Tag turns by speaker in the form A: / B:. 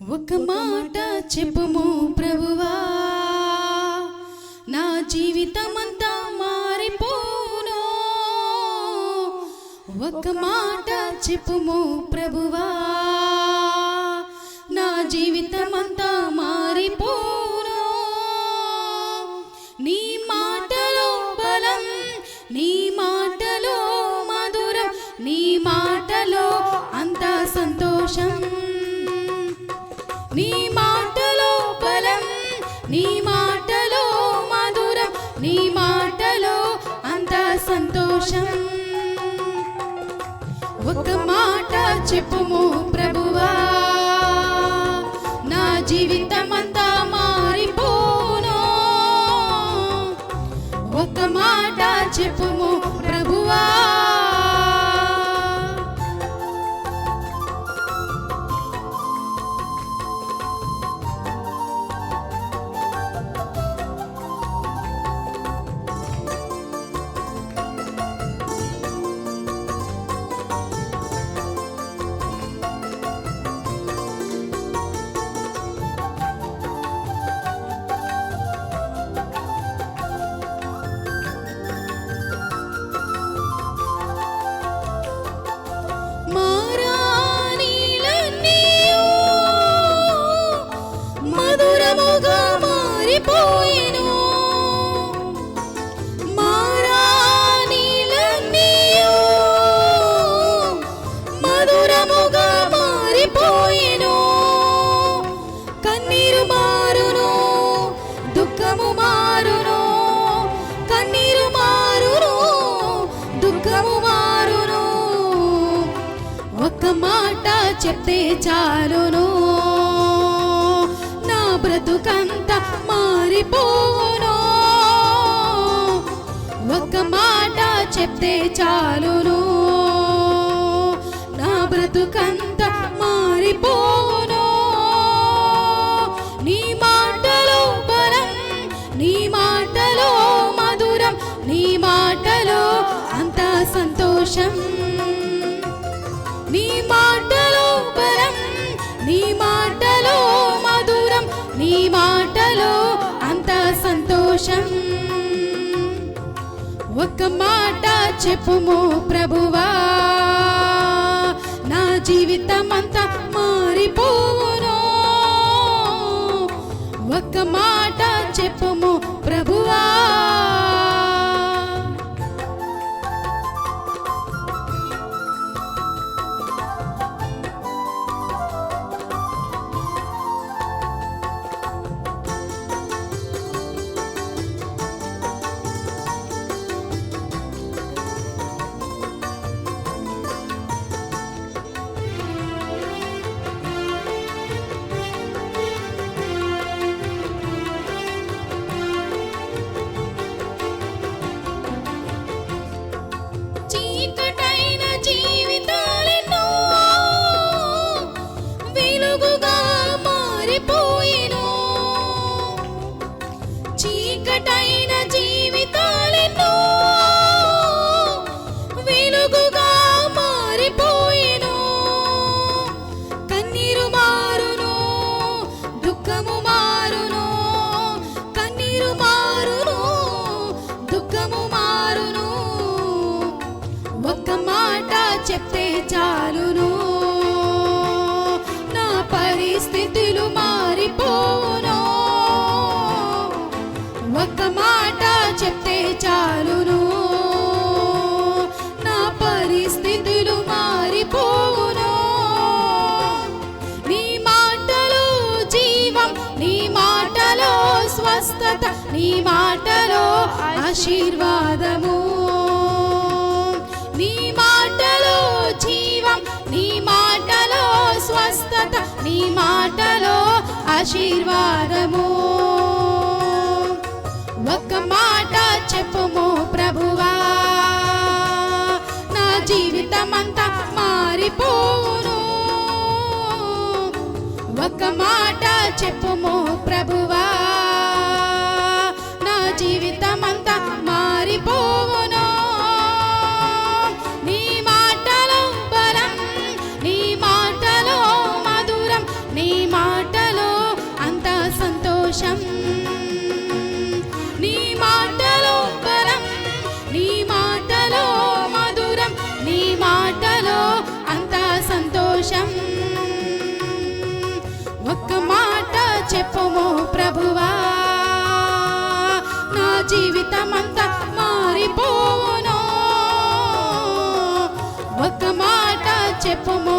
A: ఒక మాట చెప్పుము ప్రభువా, నా జీవితమంతా మారిపోను. ఒక మాట చెప్పుము ప్రభువా, నా జీవితమంతా మారిపోను. నీ మాటలో బలం, నీ మాటలో మధురం, నీ మాటలో అంత సంతోషం. నీ మాటలో బలం, నీ మాటలో మధురం, నీ మాటలో అంత సంతోషం. ఒక మాట చెప్పుము ప్రభువా, నా జీవితమంతా మారిపోను. ఒక మాట చెప్పుము ప్రభువా. కన్నీరు మారును, దుఃఖము మారును, కన్నీరు మారును, దుఃఖము మారును. ఒక్క మాట చెప్తే చాలును, నా బ్రతుకంతా మారిపోను. ఒక్క మాట చెప్తే చాలును, నా బ్రతుకంతా మారిపోను. నీ మాటలో బలం, నీ మాటలో మధురం, నీ మాటలో అంత సంతోషం. నీ మాటలో బలం, నీ మాటలో మధురం, నీ మాటలో అంత సంతోషం. ఒక్క మాట చెప్పుము ప్రభువా, నా జీవితమంతా మారిపోను. ఒక్క మాట చెప్పుము ప్రభువా. చీకటైన జీవితాలెన్నో వెలుగుగా మారిపోయెను. చీకటైన జీవితాలెన్నో వెలుగుగా మారిపోయెను. కన్నీరు మారును, దుఃఖము మారును, కన్నీరు మారును, దుఃఖము మారును. ఒక్క మాట చెప్తే చాలును, నా పరిస్థితులు మారిపోను. ఒక్క మాట చెప్తే చాలును, నా పరిస్థితులు మారిపోను. నీ మాటలో జీవం, నీ మాటలో స్వస్థత, నీ మాటలో ఆశీర్వాదము. నీ మాటలో జీవం, నీ మాటలో స్వస్థత, నీ మాటలో ఆశీర్వాదము. ఒక్క మాట చెప్పుము ప్రభువా, నా జీవితమంతా మారిపోను. ఒక్క మాట చెప్పుము ప్రభువా, నా జీవితమంతా మారిపోను. నీ మాటలో బలం, నీ మాటలో మధురం, నీ మాట చెప్పుము ప్రభువా నా జీవితమంతా మారిపోవును ఒక్క మాట చెప్పుము